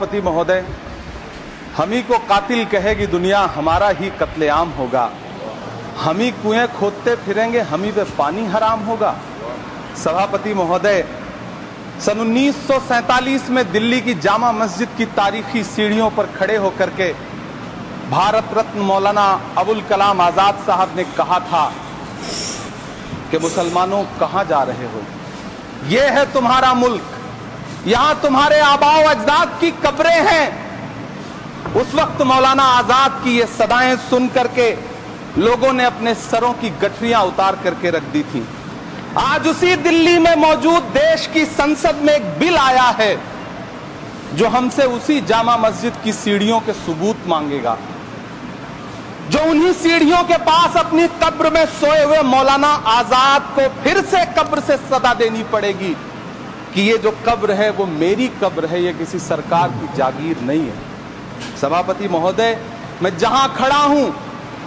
राष्ट्रपति महोदय, हम ही को कातिल कहेगी दुनिया, हमारा ही कत्लेआम होगा। हम ही कुएं खोदते फिरेंगे, हम ही पे पानी हराम होगा। सभापति महोदय, सन 1947 में दिल्ली की जामा मस्जिद की तारीखी सीढ़ियों पर खड़े होकर के भारत रत्न मौलाना अबुल कलाम आजाद साहब ने कहा था कि मुसलमानों कहां जा रहे हो, यह है तुम्हारा मुल्क, यहां तुम्हारे आबाओ अजदाद की कब्रें हैं। उस वक्त मौलाना आजाद की ये सदाएं सुन करके लोगों ने अपने सरों की गठरियां उतार करके रख दी थी। आज उसी दिल्ली में मौजूद देश की संसद में एक बिल आया है जो हमसे उसी जामा मस्जिद की सीढ़ियों के सबूत मांगेगा, जो उन्हीं सीढ़ियों के पास अपनी कब्र में सोए हुए मौलाना आजाद को फिर से कब्र से सदा देनी पड़ेगी कि ये जो कब्र है वो मेरी कब्र है, ये किसी सरकार की जागीर नहीं है। सभापति महोदय, मैं जहां खड़ा हूं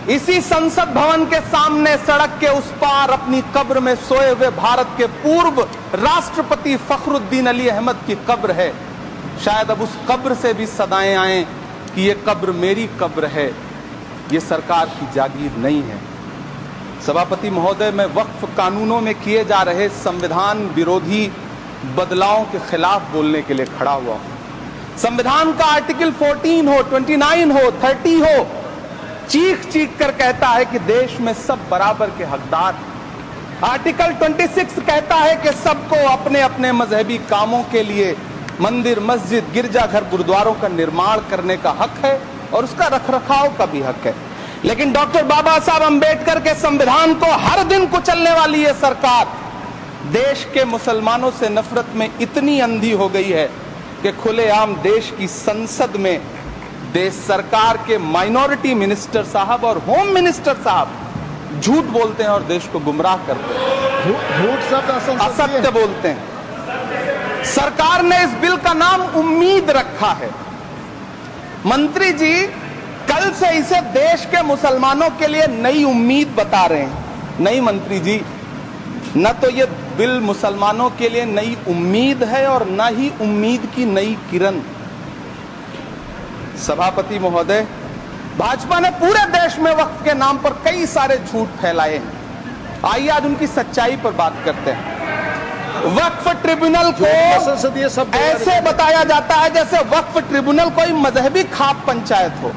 इसी संसद भवन के सामने सड़क के उस पार अपनी कब्र में सोए हुए भारत के पूर्व राष्ट्रपति फखरुद्दीन अली अहमद की कब्र है। शायद अब उस कब्र से भी सदाएं आए कि ये कब्र मेरी कब्र है, ये सरकार की जागीर नहीं है। सभापति महोदय, मैं वक्फ कानूनों में किए जा रहे संविधान विरोधी बदलावों के खिलाफ बोलने के लिए खड़ा हुआ हूं। संविधान का आर्टिकल 14 हो, 29 हो, 30 हो, चीख चीख कर कहता है कि देश में सब बराबर के हकदार। आर्टिकल 26 कहता है कि सबको अपने अपने मजहबी कामों के लिए मंदिर, मस्जिद, गिरजाघर, गुरुद्वारों का निर्माण करने का हक है और उसका रखरखाव का भी हक है। लेकिन डॉक्टर बाबा साहब अंबेडकर के संविधान को हर दिन कुचलने वाली ये सरकार देश के मुसलमानों से नफरत में इतनी अंधी हो गई है कि खुलेआम देश की संसद में देश सरकार के माइनॉरिटी मिनिस्टर साहब और होम मिनिस्टर साहब झूठ बोलते हैं और देश को गुमराह करते हैं, झूठ शब्द असत्य बोलते हैं। सरकार ने इस बिल का नाम उम्मीद रखा है। मंत्री जी कल से इसे देश के मुसलमानों के लिए नई उम्मीद बता रहे हैं। नहीं मंत्री जी, न तो ये बिल मुसलमानों के लिए नई उम्मीद है और न ही उम्मीद की नई किरण। सभापति महोदय, भाजपा ने पूरे देश में वक्फ के नाम पर कई सारे झूठ फैलाए हैं। आइए आज उनकी सच्चाई पर बात करते हैं। वक्फ ट्रिब्यूनल को ऐसे बताया जाता है जैसे वक्फ ट्रिब्यूनल कोई मजहबी खाप पंचायत हो।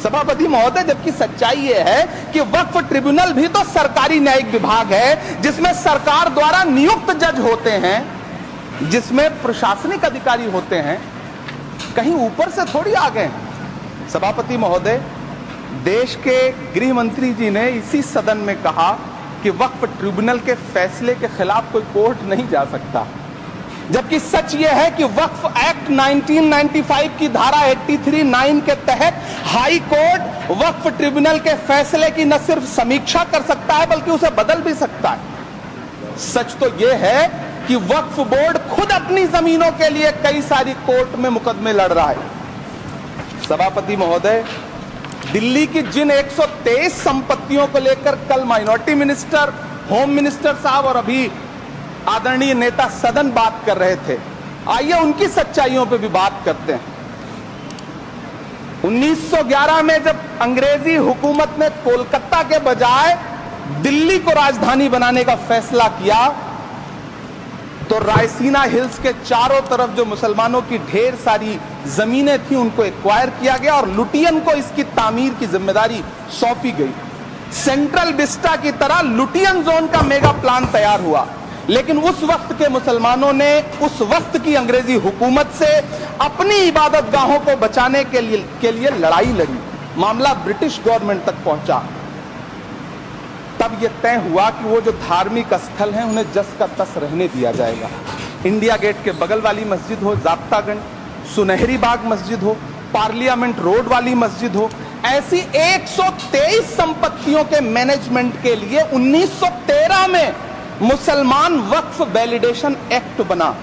सभापति महोदय, जबकि सच्चाई ये है कि वक्फ ट्रिब्यूनल भी तो सरकारी न्यायिक विभाग है जिसमें सरकार द्वारा नियुक्त जज होते हैं, जिसमें प्रशासनिक अधिकारी होते हैं, कहीं ऊपर से थोड़ी आ गए। सभापति महोदय, देश के गृह मंत्री जी ने इसी सदन में कहा कि वक्फ ट्रिब्यूनल के फैसले के खिलाफ कोई कोर्ट नहीं जा सकता, जबकि सच यह है कि वक्फ एक्ट 1995 की धारा 83(9) के तहत हाई कोर्ट वक्फ ट्रिब्यूनल के फैसले की न सिर्फ समीक्षा कर सकता है बल्कि उसे बदल भी सकता है। सच तो यह है कि वक्फ बोर्ड खुद अपनी जमीनों के लिए कई सारी कोर्ट में मुकदमे लड़ रहा है। सभापति महोदय, दिल्ली की जिन 123 संपत्तियों को लेकर कल माइनॉरिटी मिनिस्टर, होम मिनिस्टर साहब और अभी आदरणीय नेता सदन बात कर रहे थे, आइए उनकी सच्चाइयों पे भी बात करते हैं। 1911 में जब अंग्रेजी हुकूमत ने कोलकाता के बजाय दिल्ली को राजधानी बनाने का फैसला किया तो रायसीना हिल्स के चारों तरफ जो मुसलमानों की ढेर सारी जमीनें थी उनको एक्वायर किया गया और लुटियन को इसकी तामीर की जिम्मेदारी सौंपी गई। सेंट्रल विस्टा की तरह लुटियन जोन का मेगा प्लान तैयार हुआ, लेकिन उस वक्त के मुसलमानों ने उस वक्त की अंग्रेजी हुकूमत से अपनी इबादत गाहों को बचाने के लिए लड़ाई लड़ी। मामला ब्रिटिश गवर्नमेंट तक पहुंचा। तब यह तय हुआ कि वो जो धार्मिक स्थल हैं उन्हें जस का तस रहने दिया जाएगा। इंडिया गेट के बगल वाली मस्जिद हो, जाब्तागंज, सुनहरी बाग मस्जिद हो, पार्लियामेंट रोड वाली मस्जिद हो, ऐसी 123 संपत्तियों के मैनेजमेंट के लिए 1913 में मुसलमान वक्फ वैलिडेशन एक्ट बना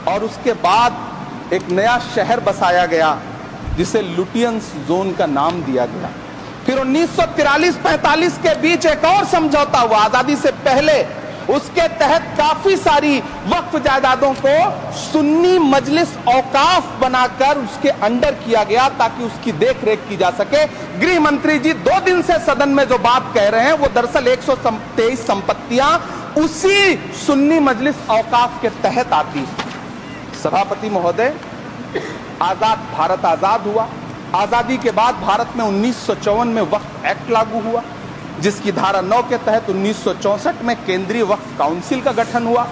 और उसके बाद एक नया शहर बसाया गया जिसे लुटियंस जोन का नाम दिया गया। फिर 1943-45 के बीच एक और समझौता हुआ। आजादी से पहले उसके तहत काफी सारी वक्फ जायदादों को सुन्नी मजलिस औकाफ बनाकर उसके अंडर किया गया ताकि उसकी देखरेख की जा सके। गृह मंत्री जी 2 दिन से सदन में जो बात कह रहे हैं वो दरअसल 123 संपत्तियां उसी सुन्नी मजलिस औकाफ के तहत आती है। सभापति महोदय, आजाद भारत आजाद हुआ। आजादी के बाद भारत में 1954 में वक्फ एक्ट लागू हुआ, जिसकी धारा 9 के तहत 1964 में केंद्रीय वक्फ काउंसिल का गठन हुआ।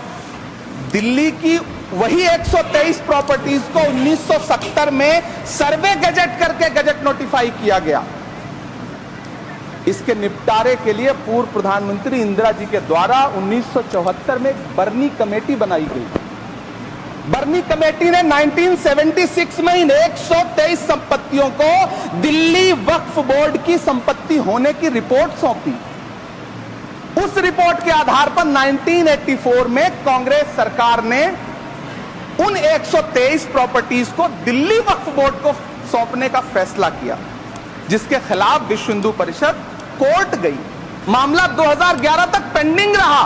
दिल्ली की वही 123 प्रॉपर्टीज को 1970 में सर्वे गजट करके गजट नोटिफाई किया गया। इसके निपटारे के लिए पूर्व प्रधानमंत्री इंदिरा जी के द्वारा 1974 में एक बर्नी कमेटी बनाई गई। बर्नी कमेटी ने 1976 में इन 123 संपत्तियों को दिल्ली वक्फ बोर्ड की संपत्ति होने की रिपोर्ट सौंपी। उस रिपोर्ट के आधार पर 1984 में कांग्रेस सरकार ने उन 123 प्रॉपर्टीज को दिल्ली वक्फ बोर्ड को सौंपने का फैसला किया, जिसके खिलाफ विश्व हिंदू परिषद कोर्ट गई। मामला 2011 तक पेंडिंग रहा।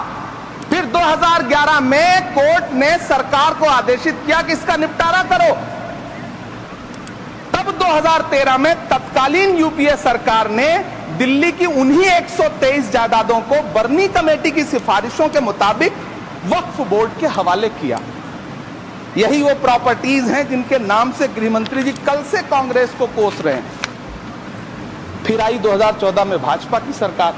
फिर 2011 में कोर्ट ने सरकार को आदेशित किया कि इसका निपटारा करो। तब 2013 में तत्कालीन यूपीए सरकार ने दिल्ली की उन्हीं 123 जायदादों को बर्नी कमेटी की सिफारिशों के मुताबिक वक्फ बोर्ड के हवाले किया। यही वो प्रॉपर्टीज हैं जिनके नाम से गृह मंत्री जी कल से कांग्रेस को कोस रहे हैं। फिर आई 2014 में भाजपा की सरकार,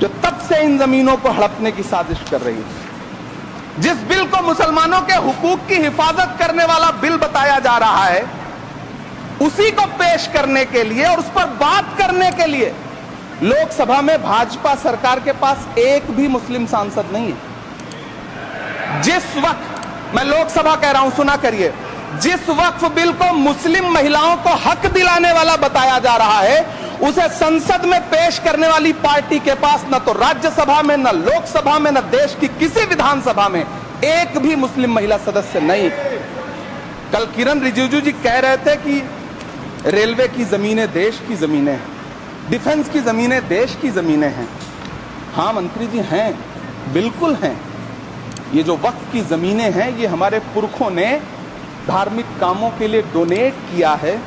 जो तब से इन जमीनों को हड़पने की साजिश कर रही है। जिस बिल को मुसलमानों के हुकूक की हिफाजत करने वाला बिल बताया जा रहा है, उसी को पेश करने के लिए और उस पर बात करने के लिए लोकसभा में भाजपा सरकार के पास एक भी मुस्लिम सांसद नहीं है। जिस वक्त, मैं लोकसभा कह रहा हूं, सुना करिए, जिस वक्फ बिल को मुस्लिम महिलाओं को हक दिलाने वाला बताया जा रहा है, उसे संसद में पेश करने वाली पार्टी के पास न तो राज्यसभा में, न लोकसभा में, न देश की किसी विधानसभा में एक भी मुस्लिम महिला सदस्य नहीं। कल किरण रिजिजू जी कह रहे थे कि रेलवे की जमीनें देश की जमीनें हैं, डिफेंस की जमीनें देश की जमीनें हैं। हाँ मंत्री जी, हैं, बिल्कुल हैं। ये जो वक्फ की जमीनें हैं, ये हमारे पुरखों ने धार्मिक कामों के लिए डोनेट किया है।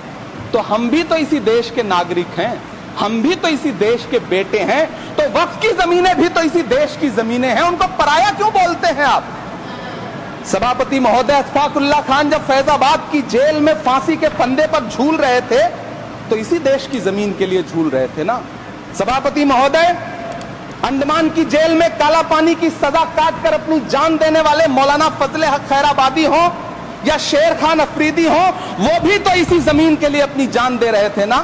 तो हम भी तो इसी देश के नागरिक हैं, हम भी तो इसी देश के बेटे हैं। तो वक्फ की जमीनें भी तो इसी देश की जमीनें हैं, उनको पराया क्यों बोलते हैं आप? सभापति महोदय, अशफाकुल्लाह खान जब फैजाबाद की जेल में फांसी के फंदे पर झूल रहे थे, तो इसी देश की जमीन के लिए झूल रहे थे ना। सभापति महोदय, अंडमान की जेल में काला पानी की सजा काटकर अपनी जान देने वाले मौलाना फजले हक खैराबादी हो या शेर खान अफरीदी हो, वो भी तो इसी जमीन के लिए अपनी जान दे रहे थे ना।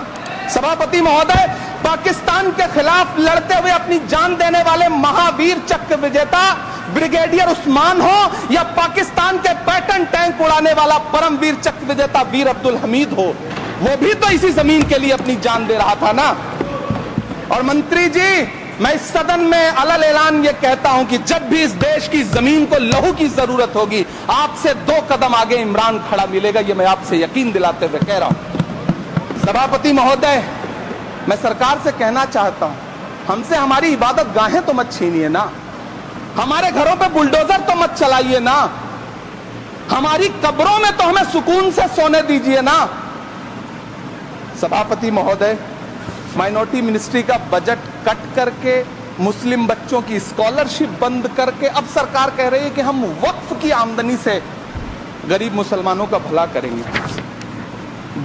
सभापति महोदय, पाकिस्तान के खिलाफ लड़ते हुए अपनी जान देने वाले महावीर चक्र विजेता ब्रिगेडियर उस्मान हो या पाकिस्तान के पैटर्न टैंक उड़ाने वाला परमवीर चक्र विजेता वीर अब्दुल हमीद हो, वो भी तो इसी जमीन के लिए अपनी जान दे रहा था ना। और मंत्री जी, मैं इस सदन में अलग ऐलान ये कहता हूं कि जब भी इस देश की जमीन को लहू की जरूरत होगी, आपसे 2 कदम आगे इमरान खड़ा मिलेगा, ये मैं आपसे यकीन दिलाते हुए कह रहा हूं। सभापति महोदय, मैं सरकार से कहना चाहता हूं, हमसे हमारी इबादत गाहें तो मत छीनिए ना, हमारे घरों पे बुलडोजर तो मत चलाइए ना, हमारी कब्रों में तो हमें सुकून से सोने दीजिए ना। सभापति महोदय, माइनॉरिटी मिनिस्ट्री का बजट कट करके, मुस्लिम बच्चों की स्कॉलरशिप बंद करके अब सरकार कह रही है कि हम वक्फ की आमदनी से गरीब मुसलमानों का भला करेंगे।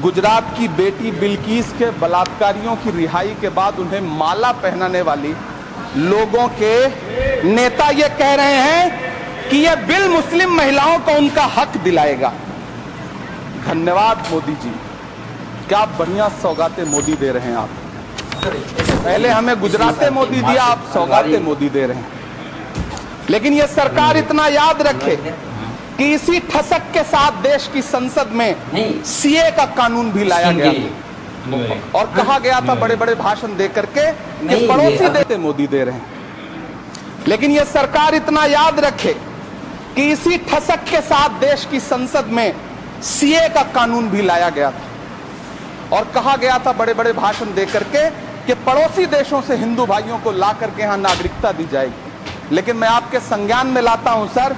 गुजरात की बेटी बिल्किस के बलात्कारियों की रिहाई के बाद उन्हें माला पहनाने वाली लोगों के नेता ये कह रहे हैं कि यह बिल मुस्लिम महिलाओं को उनका हक दिलाएगा। धन्यवाद मोदी जी, क्या बढ़िया सौगातें मोदी दे रहे हैं आप। पहले हमें गुजराते मोदी दिया, आप सौगातें मोदी दे रहे हैं। लेकिन यह सरकार इतना याद रखे कि इसी ठसक के साथ देश की संसद में सीए का कानून भी लाया गया और कहा गया था बड़े बड़े भाषण दे करके कि पड़ोसी देते मोदी दे रहे हैं। लेकिन यह सरकार इतना याद रखे कि इसी ठसक के साथ देश की संसद में सीए का कानून भी लाया गया था और कहा गया था बड़े बड़े भाषण दे करके कि पड़ोसी देशों से हिंदू भाइयों को ला करके यहां नागरिकता दी जाएगी। लेकिन मैं आपके संज्ञान में लाता हूं सर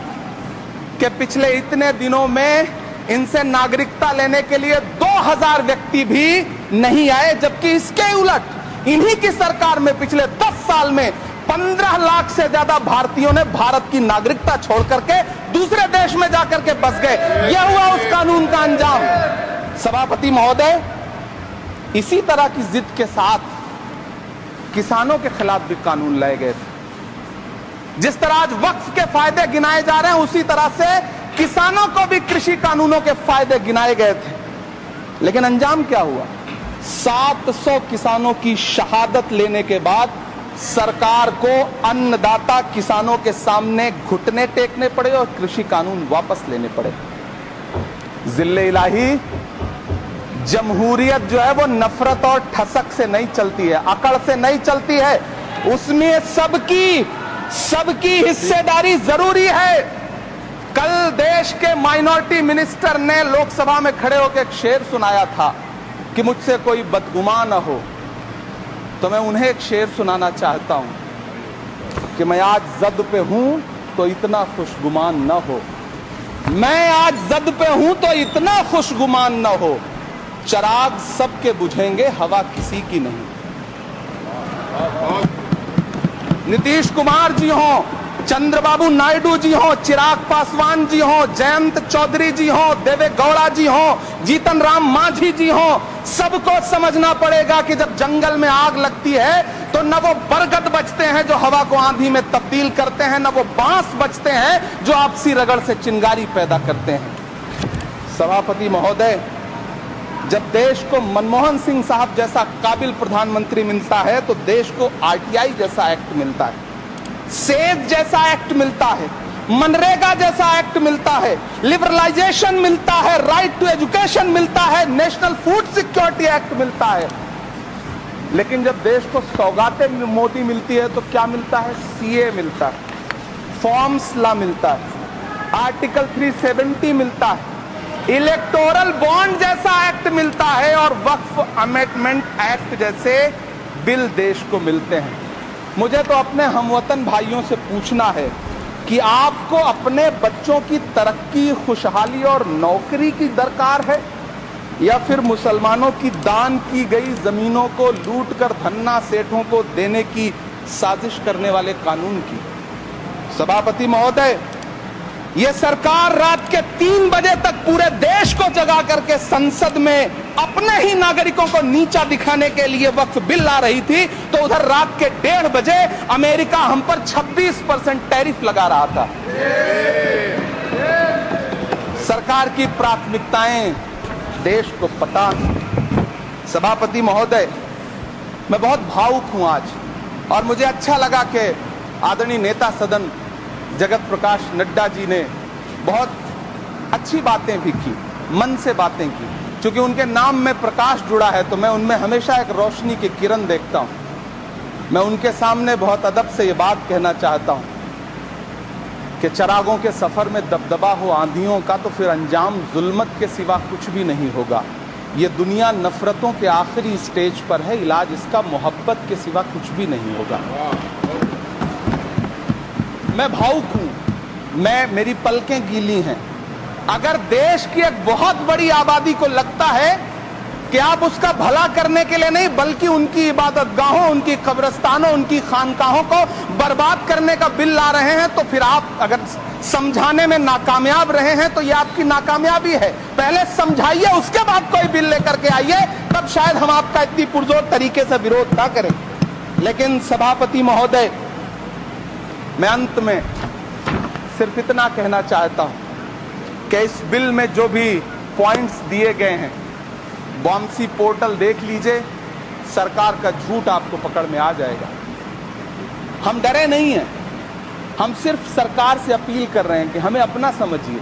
कि पिछले इतने दिनों में इनसे नागरिकता लेने के लिए 2000 व्यक्ति भी नहीं आए, जबकि इसके उलट इन्हीं की सरकार में पिछले 10 साल में 15 लाख से ज्यादा भारतीयों ने भारत की नागरिकता छोड़ करके दूसरे देश में जाकर के बस गए। यह हुआ उस कानून का अंजाम। सभापति महोदय, इसी तरह की जिद के साथ किसानों के खिलाफ भी कानून लाए गए थे। जिस तरह आज वक्फ के फायदे गिनाए जा रहे हैं, उसी तरह से किसानों को भी कृषि कानूनों के फायदे गिनाए गए थे। लेकिन अंजाम क्या हुआ? 700 किसानों की शहादत लेने के बाद सरकार को अन्नदाता किसानों के सामने घुटने टेकने पड़े और कृषि कानून वापस लेने पड़े। जिल्ले इलाही, जमहूरियत जो है वो नफरत और ठसक से नहीं चलती है, अकड़ से नहीं चलती है, उसमें सबकी हिस्सेदारी जरूरी है। कल देश के माइनॉरिटी मिनिस्टर ने लोकसभा में खड़े होकर एक शेर सुनाया था कि मुझसे कोई बदगुमान न हो, तो मैं उन्हें एक शेर सुनाना चाहता हूं कि मैं आज जद पे हूं तो इतना खुशगुमान न हो, मैं आज जद पे हूं तो इतना खुशगुमान न हो, चराग सबके बुझेंगे हवा किसी की नहीं। नीतीश कुमार जी हो, चंद्रबाबू नायडू जी हो, चिराग पासवान जी हो, जयंत चौधरी जी हो, देवे गौड़ा जी हो, जीतन राम मांझी जी हो, सबको समझना पड़ेगा कि जब जंगल में आग लगती है तो न वो बरगद बचते हैं जो हवा को आंधी में तब्दील करते हैं, न वो बांस बचते हैं जो आपसी रगड़ से चिंगारी पैदा करते हैं। सभापति महोदय, जब देश को मनमोहन सिंह साहब जैसा काबिल प्रधानमंत्री मिलता है तो देश को आरटीआई जैसा एक्ट मिलता है, सेज जैसा एक्ट मिलता है, मनरेगा जैसा एक्ट मिलता है, लिबरलाइजेशन मिलता है, राइट टू एजुकेशन मिलता है, नेशनल फूड सिक्योरिटी एक्ट मिलता है। लेकिन जब देश को सौगातें मोटी मिलती है तो क्या मिलता है? सीए मिलता है, फॉर्म्स लॉ मिलता है, आर्टिकल 370 मिलता है, इलेक्टोरल बॉन्ड जैसा एक्ट मिलता है और वक्फ अमेंडमेंट एक्ट जैसे बिल देश को मिलते हैं। मुझे तो अपने हमवतन भाइयों से पूछना है कि आपको अपने बच्चों की तरक्की, खुशहाली और नौकरी की दरकार है या फिर मुसलमानों की दान की गई जमीनों को लूटकर धन्ना सेठों को देने की साजिश करने वाले कानून की? सभापति महोदय, यह सरकार रात के 3 बजे तक पूरे देश को जगा करके संसद में अपने ही नागरिकों को नीचा दिखाने के लिए वक्फ बिल ला रही थी, तो उधर रात के 1:30 बजे अमेरिका हम पर 26% टैरिफ लगा रहा था। सरकार की प्राथमिकताएं देश को पता नहीं। सभापति महोदय, मैं बहुत भावुक हूं आज, और मुझे अच्छा लगा कि आदरणीय नेता सदन जगत प्रकाश नड्डा जी ने बहुत अच्छी बातें भी की, मन से बातें की। क्योंकि उनके नाम में प्रकाश जुड़ा है तो मैं उनमें हमेशा एक रोशनी की किरण देखता हूं। मैं उनके सामने बहुत अदब से ये बात कहना चाहता हूं कि चरागों के सफर में दबदबा हो आंधियों का तो फिर अंजाम जुल्मत के सिवा कुछ भी नहीं होगा। ये दुनिया नफरतों के आखिरी स्टेज पर है, इलाज इसका मोहब्बत के सिवा कुछ भी नहीं होगा। मैं भावुक हूं, मेरी पलकें गीली हैं। अगर देश की एक बहुत बड़ी आबादी को लगता है कि आप उसका भला करने के लिए नहीं बल्कि उनकी इबादतगाहों, उनकी कब्रिस्तानों, उनकी खानकाहों को बर्बाद करने का बिल ला रहे हैं, तो फिर आप अगर समझाने में नाकामयाब रहे हैं तो यह आपकी नाकामयाबी है। पहले समझाइए, उसके बाद कोई बिल लेकर के आइए, तब शायद हम आपका इतनी पुरजोर तरीके से विरोध ना करें। लेकिन सभापति महोदय, मैं अंत में सिर्फ इतना कहना चाहता हूं कि इस बिल में जो भी पॉइंट्स दिए गए हैं, वामसी पोर्टल देख लीजिए, सरकार का झूठ आपको पकड़ में आ जाएगा। हम डरे नहीं हैं, हम सिर्फ सरकार से अपील कर रहे हैं कि हमें अपना समझिए।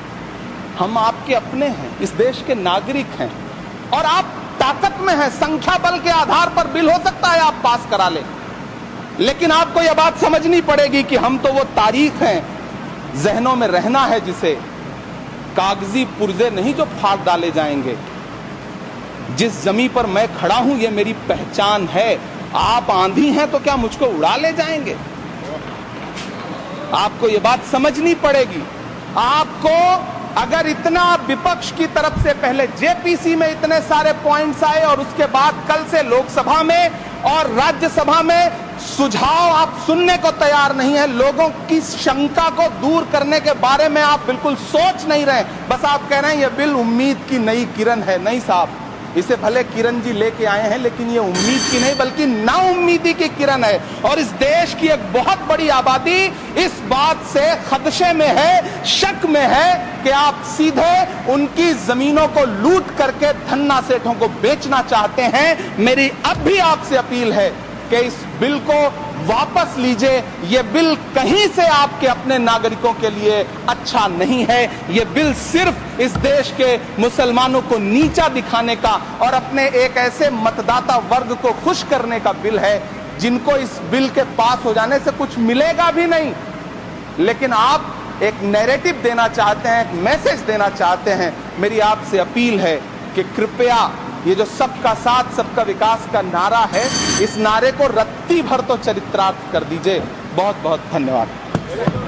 हम आपके अपने हैं, इस देश के नागरिक हैं और आप ताकत में हैं। संख्या बल के आधार पर बिल हो सकता है आप पास करा लें, लेकिन आपको यह बात समझनी पड़ेगी कि हम तो वो तारीख हैं, जहनों में रहना है जिसे कागजी पुर्जे नहीं जो फाड़ डाले जाएंगे। जिस जमीन पर मैं खड़ा हूं ये मेरी पहचान है। आप आंधी हैं तो क्या मुझको उड़ा ले जाएंगे? आपको ये बात समझनी पड़ेगी। आपको अगर इतना विपक्ष की तरफ से पहले जेपीसी में इतने सारे पॉइंट्स आए और उसके बाद कल से लोकसभा में और राज्यसभा में सुझाव आप सुनने को तैयार नहीं है, लोगों की शंका को दूर करने के बारे में आप बिल्कुल सोच नहीं रहे, बस आप कह रहे हैं ये बिल उम्मीद की नई किरण है। नहीं साहब, इसे भले किरण जी लेके आए हैं, लेकिन ये उम्मीद की नहीं बल्कि नाउम्मीदी की किरण है। और इस देश की एक बहुत बड़ी आबादी इस बात से खदशे में है, शक में है कि आप सीधे उनकी जमीनों को लूट करके धन्ना सेठों को बेचना चाहते हैं। मेरी अब भी आपसे अपील है कि इस बिल को वापस लीजिए। यह बिल कहीं से आपके अपने नागरिकों के लिए अच्छा नहीं है। यह बिल सिर्फ इस देश के मुसलमानों को नीचा दिखाने का और अपने एक ऐसे मतदाता वर्ग को खुश करने का बिल है जिनको इस बिल के पास हो जाने से कुछ मिलेगा भी नहीं। लेकिन आप एक नैरेटिव देना चाहते हैं, एक मैसेज देना चाहते हैं। मेरी आपसे अपील है कि कृपया ये जो सबका साथ सबका विकास का नारा है, इस नारे को रत्ती भर तो चरित्रार्थ कर दीजिए। बहुत बहुत धन्यवाद।